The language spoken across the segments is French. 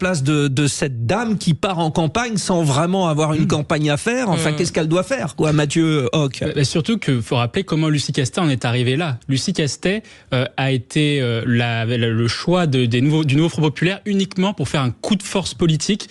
place de cette dame qui part en campagne sans vraiment avoir une campagne à faire. Enfin, qu'est-ce qu'elle doit faire, quoi, Mathieu Hoc? Surtout qu'il faut rappeler comment Lucie Castet en est arrivée là. Lucie Castet a été le choix du nouveau Front Populaire uniquement pour faire un coup de force politique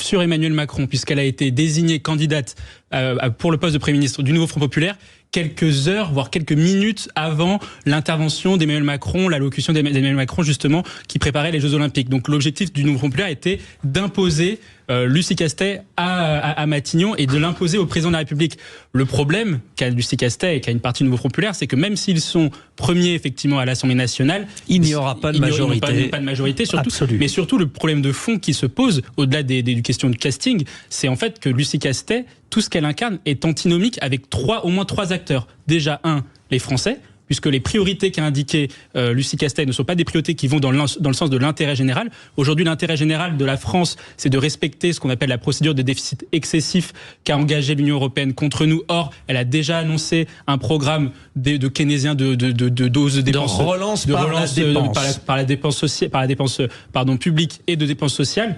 sur Emmanuel Macron, puisqu'elle a été désignée candidate pour le poste de Premier ministre du nouveau Front Populaire quelques heures, voire quelques minutes avant l'intervention d'Emmanuel Macron, l'allocution d'Emmanuel Macron justement, qui préparait les Jeux Olympiques. Donc l'objectif du nouveau Front Populaire était d'imposer Lucie Castet à Matignon et de l'imposer au président de la République. Le problème qu'a Lucie Castet et qu'a une partie du nouveau Front Populaire, c'est que même s'ils sont premiers effectivement à l'Assemblée nationale, il n'y aura pas de majorité. Pas de majorité, surtout. Mais surtout, le problème de fond qui se pose, au-delà des questions de casting, c'est en fait que Lucie Castet, tout ce qu'elle incarne est antinomique avec au moins trois acteurs. Déjà, les Français, puisque les priorités qu'a indiquées Lucie Castet ne sont pas des priorités qui vont dans le sens de l'intérêt général. Aujourd'hui, l'intérêt général de la France, c'est de respecter ce qu'on appelle la procédure de déficit excessif qu'a engagé l'Union européenne contre nous. Or, elle a déjà annoncé un programme de keynésien de dose de dépenses, de relance par la dépense publique et de dépenses sociales.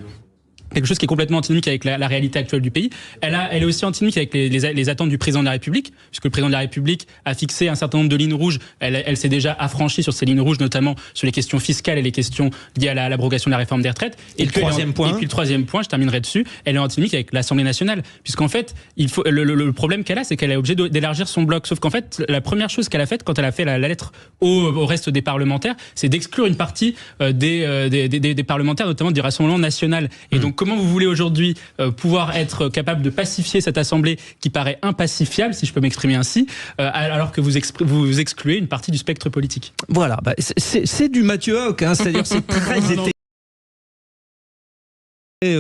Quelque chose qui est complètement antinomique avec la réalité actuelle du pays. Elle est aussi antinomique avec les attentes du président de la République, puisque le président de la République a fixé un certain nombre de lignes rouges. Elle s'est déjà affranchie sur ces lignes rouges, notamment sur les questions fiscales et les questions liées à l'abrogation de la réforme des retraites. Et puis le troisième point, je terminerai dessus, elle est antinomique avec l'Assemblée nationale, puisqu'en fait, le problème qu'elle a, c'est qu'elle est obligée d'élargir son bloc. Sauf qu'en fait, la première chose qu'elle a faite quand elle a fait la lettre au reste des parlementaires, c'est d'exclure une partie des parlementaires, notamment du Rassemblement national. Et donc, comment vous voulez aujourd'hui pouvoir être capable de pacifier cette Assemblée qui paraît impacifiable, si je peux m'exprimer ainsi, alors que vous excluez une partie du spectre politique? Voilà, c'est du Mathieu Hoc, c'est-à-dire c'est très étayé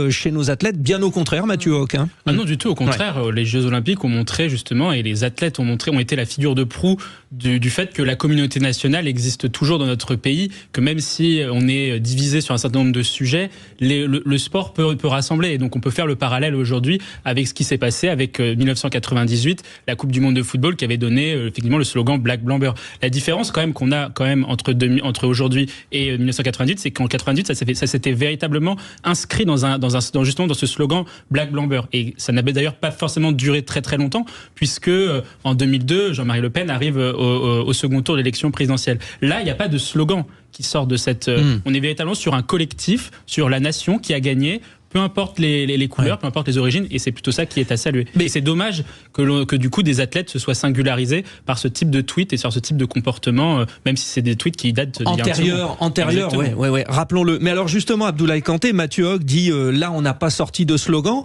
chez nos athlètes, bien au contraire, Mathieu Hoc. Non, du tout, au contraire, les Jeux Olympiques ont montré justement, et les athlètes ont été la figure de proue du fait que la communauté nationale existe toujours dans notre pays, que même si on est divisé sur un certain nombre de sujets, le sport peut rassembler. Et donc on peut faire le parallèle aujourd'hui avec ce qui s'est passé avec 1998, la Coupe du Monde de football qui avait donné effectivement le slogan Black Blanc Beurre. La différence quand même qu'on a entre aujourd'hui et 1998, c'est qu'en 98, ça s'était véritablement inscrit justement dans ce slogan Black Blanc Beurre. Et ça n'avait d'ailleurs pas forcément duré très très longtemps, puisque en 2002, Jean-Marie Le Pen arrive au second tour de l'élection présidentielle. Là, il n'y a pas de slogan qui sort de cette... On est véritablement sur un collectif, sur la nation qui a gagné, peu importe les couleurs, peu importe les origines, et c'est plutôt ça qui est à saluer. Mais c'est dommage que du coup des athlètes se soient singularisés par ce type de tweet et sur ce type de comportement, même si c'est des tweets qui datent d'il y a antérieur, ouais, rappelons-le. Mais alors justement, Abdoulaye Kanté, Mathieu Hoc dit là on n'a pas sorti de slogan.